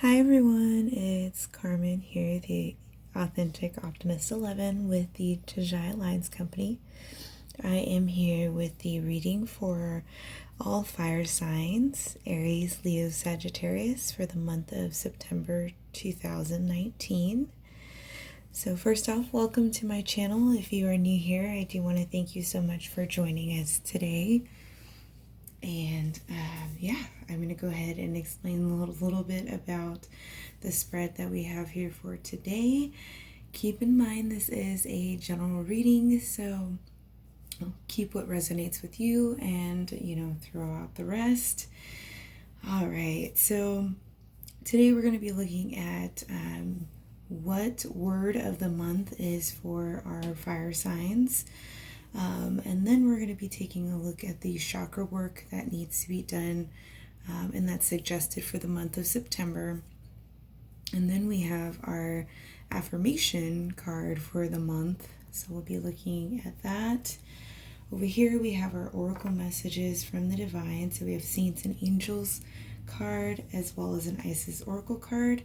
Hi everyone, it's Carmen here, the Authentic Optimist 11 with the Tajai Lines Company. I am here with the reading for all fire signs, Aries, Leo, Sagittarius for the month of September 2019. So first off, welcome to my channel. If you are new here, I do want to thank you so much for joining us today. And I'm going to go ahead and explain a little bit about the spread that we have here for today. Keep in mind this is a general reading, so keep what resonates with you and, throw out the rest. All right, so today we're going to be looking at what word of the month is for our fire signs. And then we're going to be taking a look at the chakra work that needs to be done and that's suggested for the month of September. And then we have our affirmation card for the month. So we'll be looking at that. Over here we have our oracle messages from the divine. So we have Saints and Angels card as well as an Isis oracle card.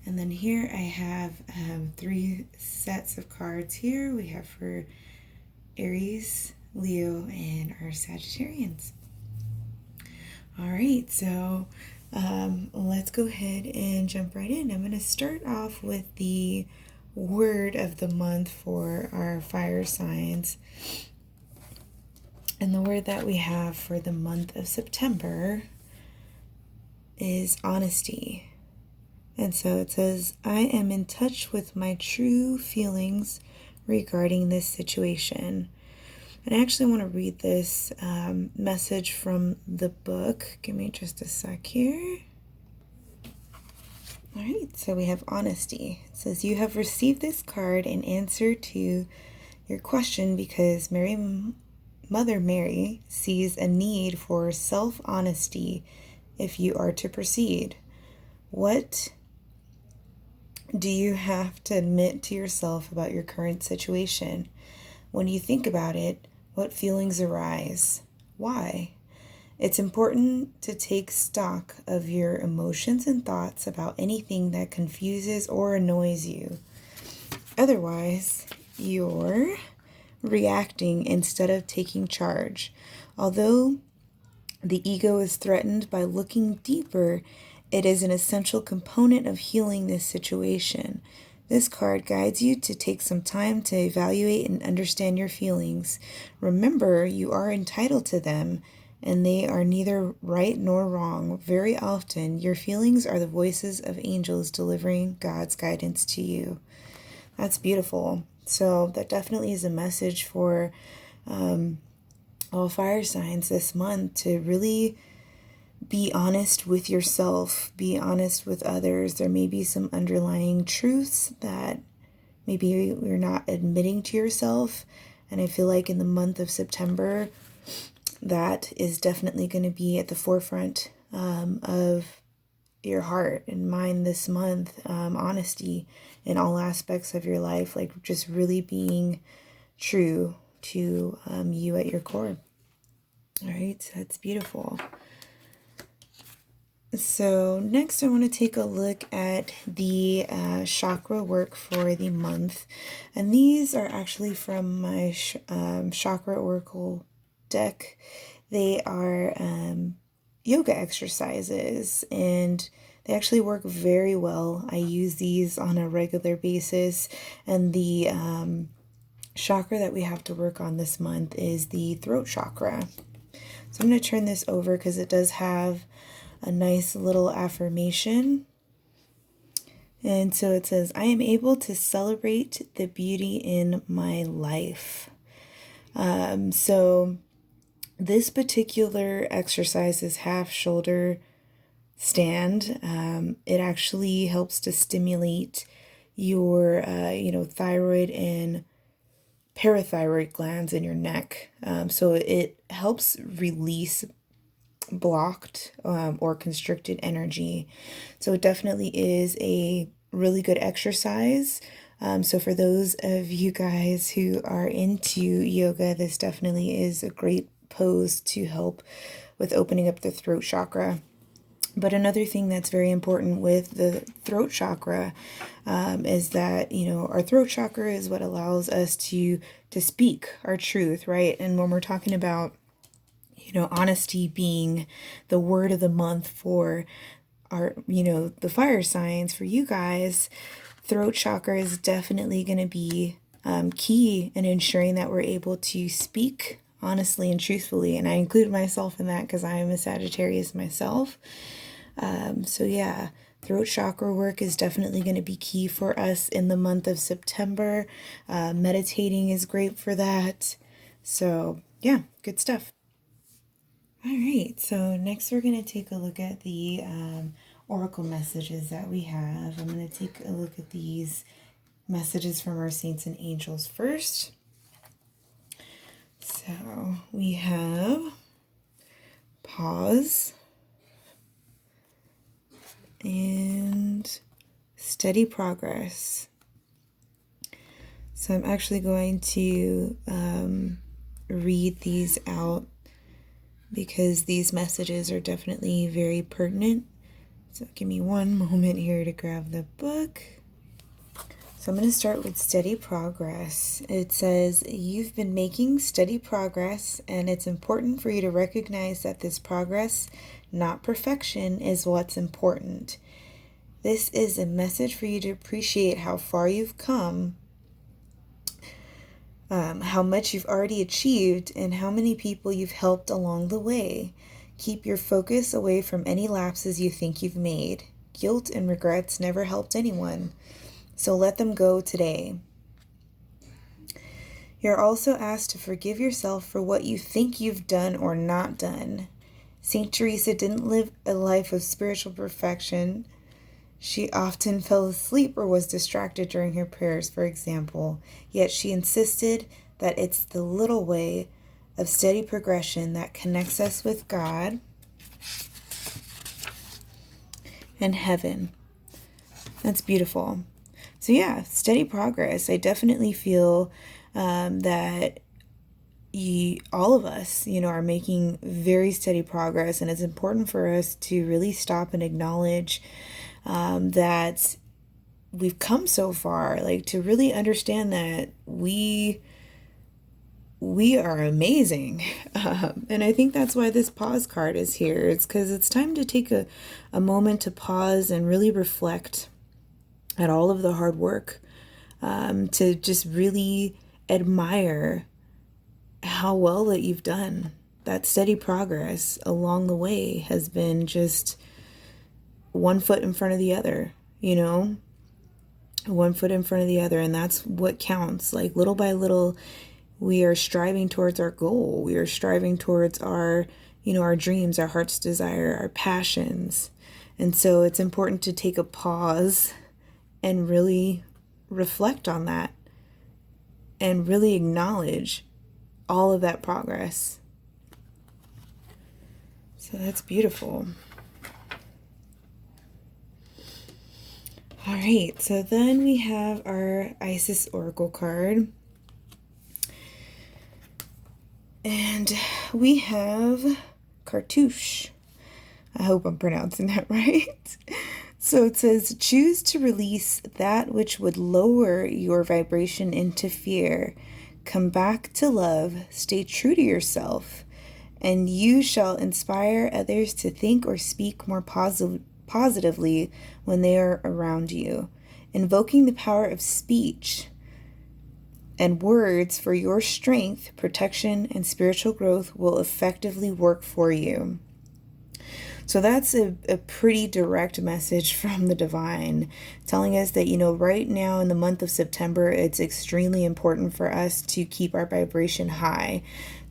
And then here I have 3 sets of cards here. We have for Aries, Leo, and our Sagittarians. All right, so let's go ahead and jump right in. I'm going to start off with the word of the month for our fire signs. And the word that we have for the month of September is honesty. And so it says, I am in touch with my true feelings regarding this situation. And I actually want to read this message from the book. Give me just a sec here. All right, so we have honesty. It says, you have received this card in answer to your question because Mother Mary sees a need for self-honesty if you are to proceed. What do you have to admit to yourself about your current situation? When you think about it, what feelings arise? Why? It's important to take stock of your emotions and thoughts about anything that confuses or annoys you. Otherwise, you're reacting instead of taking charge. Although the ego is threatened by looking deeper, it is an essential component of healing this situation. This card guides you to take some time to evaluate and understand your feelings. Remember, you are entitled to them, and they are neither right nor wrong. Very often, your feelings are the voices of angels delivering God's guidance to you. That's beautiful. So that definitely is a message for all fire signs this month to really be honest with yourself, be honest with others. There may be some underlying truths that maybe you're not admitting to yourself. And I feel like in the month of September, that is definitely going to be at the forefront of your heart and mind this month. Honesty in all aspects of your life, like just really being true to you at your core. All right, so that's beautiful. So next I want to take a look at the chakra work for the month. And these are actually from my chakra oracle deck. They are yoga exercises and they actually work very well. I use these on a regular basis. And the chakra that we have to work on this month is the throat chakra. So I'm going to turn this over because it does have a nice little affirmation. And so it says, I am able to celebrate the beauty in my life. So this particular exercise is half shoulder stand. It actually helps to stimulate your, thyroid and parathyroid glands in your neck. So it helps release blocked or constricted energy. So it definitely is a really good exercise. So for those of you guys who are into yoga, this definitely is a great pose to help with opening up the throat chakra. But another thing that's very important with the throat chakra is that, our throat chakra is what allows us to speak our truth, right? And when we're talking about, honesty being the word of the month for our, the fire signs for you guys, throat chakra is definitely going to be key in ensuring that we're able to speak honestly and truthfully. And I include myself in that because I am a Sagittarius myself. So yeah, throat chakra work is definitely going to be key for us in the month of September. Meditating is great for that. So yeah, good stuff. All right, so next we're going to take a look at the oracle messages that we have. I'm going to take a look at these messages from our saints and angels first. So we have pause and steady progress. So I'm actually going to read these out because these messages are definitely very pertinent. So give me one moment here to grab the book. So I'm going to start with steady progress. It says, you've been making steady progress, and it's important for you to recognize that this progress, not perfection, is what's important. This is a message for you to appreciate how far you've come, how much you've already achieved, and how many people you've helped along the way. Keep your focus away from any lapses you think you've made. Guilt and regrets never helped anyone, so let them go today. You're also asked to forgive yourself for what you think you've done or not done. Saint Teresa didn't live a life of spiritual perfection. She often fell asleep or was distracted during her prayers, for example, yet she insisted that it's the little way of steady progression that connects us with God and heaven. That's beautiful. So yeah, steady progress. I definitely feel that all of us, are making very steady progress, and it's important for us to really stop and acknowledge that we've come so far, like to really understand that we are amazing. And I think that's why this pause card is here. It's because it's time to take a moment to pause and really reflect at all of the hard work, to just really admire how well that you've done. That steady progress along the way has been just one foot in front of the other, one foot in front of the other. And that's what counts. Like little by little, we are striving towards our goal. We are striving towards our, our dreams, our heart's desire, our passions. And so it's important to take a pause and really reflect on that and really acknowledge all of that progress. So that's beautiful. All right, so then we have our Isis Oracle card. And we have Cartouche. I hope I'm pronouncing that right. So it says, choose to release that which would lower your vibration into fear. Come back to love, stay true to yourself, and you shall inspire others to think or speak more positively when they are around you. Invoking the power of speech and words for your strength, protection, and spiritual growth will effectively work for you. So that's a pretty direct message from the divine, telling us that, right now in the month of September, it's extremely important for us to keep our vibration high,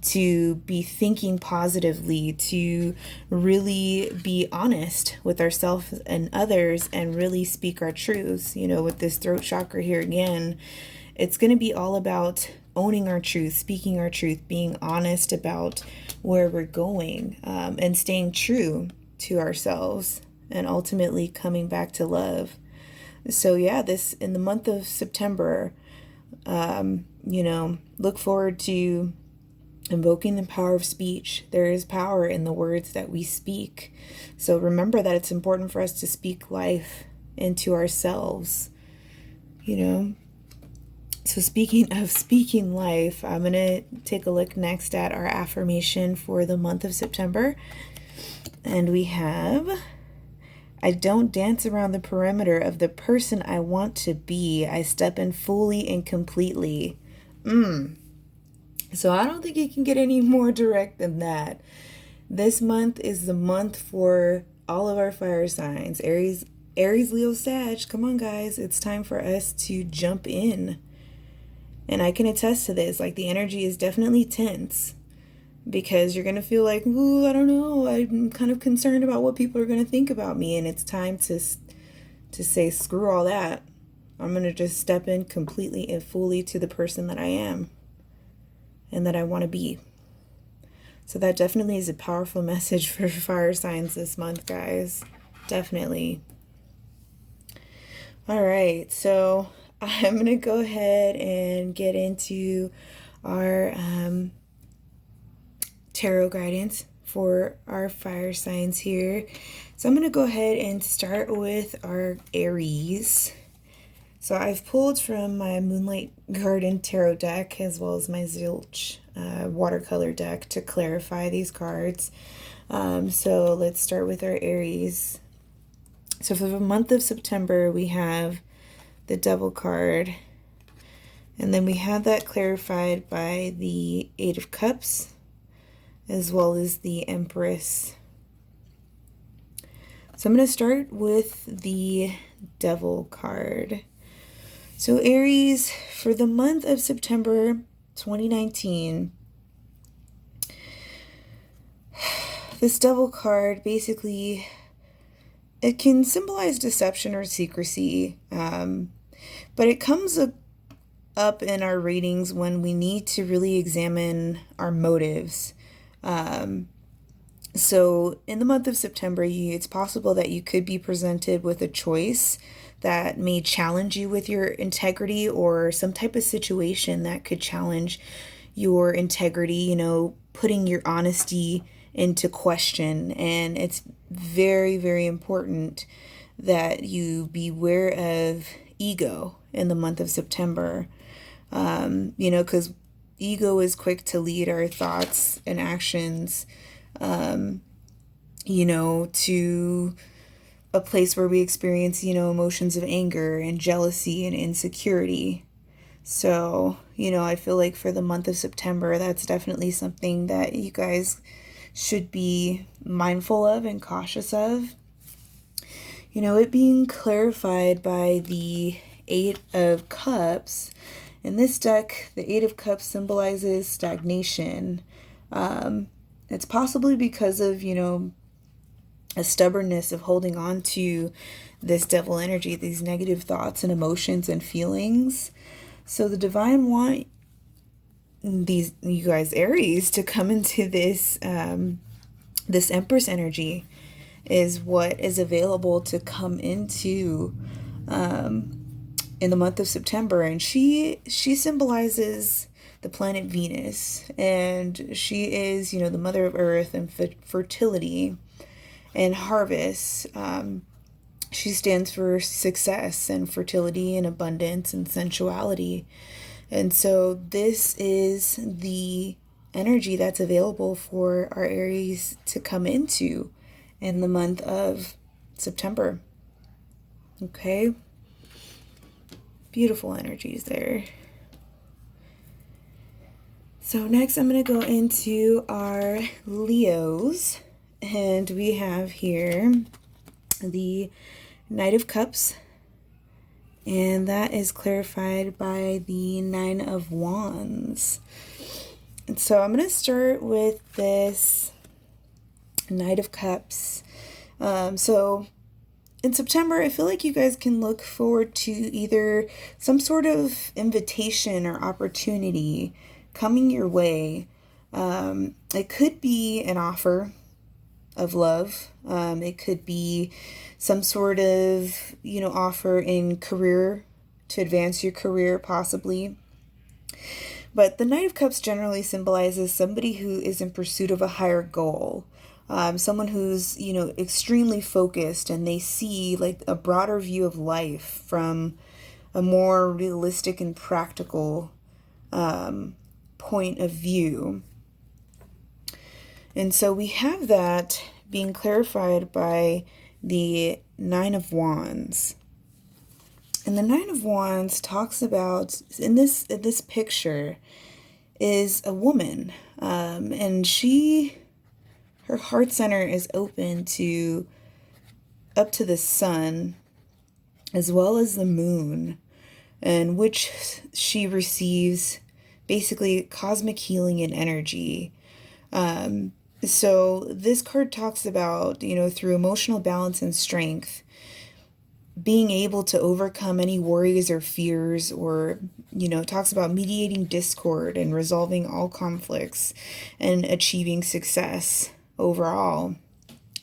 to be thinking positively, to really be honest with ourselves and others and really speak our truths. With this throat chakra here again, it's going to be all about owning our truth, speaking our truth, being honest about where we're going, and staying true to ourselves and ultimately coming back to love. So yeah, this in the month of September, look forward to invoking the power of speech. There is power in the words that we speak. So remember that it's important for us to speak life into ourselves, you know. So speaking of speaking life, I'm going to take a look next at our affirmation for the month of September. And we have, I don't dance around the perimeter of the person I want to be. I step in fully and completely. So I don't think it can get any more direct than that. This month is the month for all of our fire signs. Aries, Leo, Sag. Come on, guys. It's time for us to jump in. And I can attest to this. Like, the energy is definitely tense because you're going to feel like, ooh, I don't know. I'm kind of concerned about what people are going to think about me. And it's time to say, screw all that. I'm going to just step in completely and fully to the person that I am and that I want to be. So that definitely is a powerful message for fire signs this month, guys. Definitely. All right, so I'm going to go ahead and get into our tarot guidance for our fire signs here. So I'm going to go ahead and start with our Aries. So I've pulled from my Moonlight Garden tarot deck as well as my Zilch watercolor deck to clarify these cards. So let's start with our Aries. So for the month of September, we have the Devil card. And then we have that clarified by the Eight of Cups as well as the Empress. So I'm going to start with the Devil card. So Aries, for the month of September 2019, this Devil card basically, it can symbolize deception or secrecy, but it comes up in our readings when we need to really examine our motives. So in the month of September, it's possible that you could be presented with a choice that may challenge you with your integrity, or some type of situation that could challenge your integrity, you know, putting your honesty into question. And it's very, very important that you beware of ego in the month of September, you know, because ego is quick to lead our thoughts and actions, you know, to a place where we experience, you know, emotions of anger and jealousy and insecurity. So, you know, I feel like for the month of September, that's definitely something that you guys should be mindful of and cautious of. You know, it being clarified by the Eight of Cups. In this deck, the Eight of Cups symbolizes stagnation. It's possibly because of, you know, a stubbornness of holding on to this devil energy, these negative thoughts and emotions and feelings. So the divine want these, you guys, Aries, to come into this this Empress energy is what is available to come into in the month of September. And she symbolizes the planet Venus, and she is, you know, the mother of earth and fertility and harvest. She stands for success and fertility and abundance and sensuality. And so this is the energy that's available for our Aries to come into in the month of September. Okay. Beautiful energies there. So next I'm going to go into our Leos. And we have here the Knight of Cups, and that is clarified by the Nine of Wands. And so I'm going to start with this Knight of Cups. So in September, I feel like you guys can look forward to either some sort of invitation or opportunity coming your way. It could be an offer of love. It could be some sort of, you know, offer in career to advance your career, possibly. But the Knight of Cups generally symbolizes somebody who is in pursuit of a higher goal. Someone who's, extremely focused, and they see like a broader view of life from a more realistic and practical point of view. And so we have that being clarified by the Nine of Wands. And the Nine of Wands talks about, in this picture, is a woman. And her heart center is open up to the sun, as well as the moon, in which she receives basically cosmic healing and energy. So this card talks about, through emotional balance and strength, being able to overcome any worries or fears, or, it talks about mediating discord and resolving all conflicts and achieving success overall.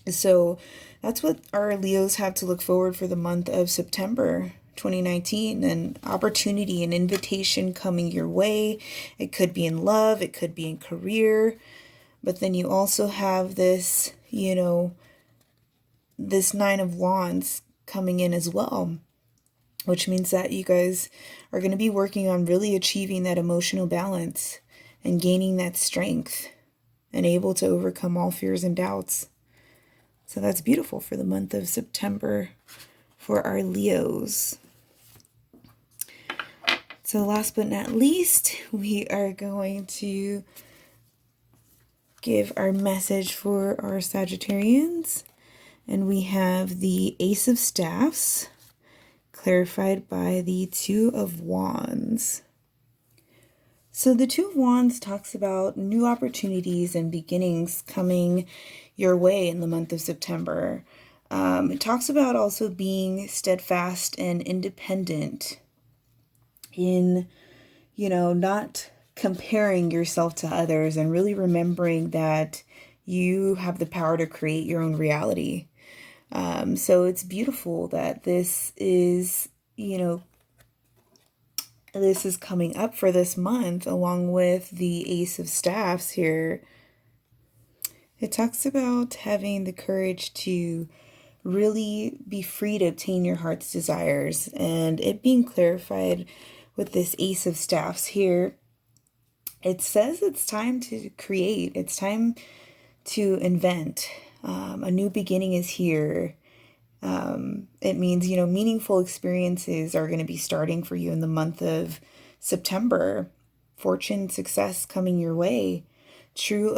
So that's what our Leos have to look forward for the month of September 2019, an opportunity, an invitation coming your way. It could be in love, it could be in career, but then you also have this, this Nine of Wands coming in as well, which means that you guys are going to be working on really achieving that emotional balance and gaining that strength and able to overcome all fears and doubts. So that's beautiful for the month of September for our Leos. So last but not least, we are going to give our message for our Sagittarians. And we have the Ace of Staffs, clarified by the Two of Wands. So the Two of Wands talks about new opportunities and beginnings coming your way in the month of September. It talks about also being steadfast and independent in, not comparing yourself to others, and really remembering that you have the power to create your own reality. So it's beautiful that this is, this is coming up for this month, along with the Ace of Staffs here. It talks about having the courage to really be free to obtain your heart's desires, and it being clarified with this Ace of Staffs here. It says it's time to create. It's time to invent. A new beginning is here. It means, meaningful experiences are going to be starting for you in the month of September. Fortune, success coming your way. True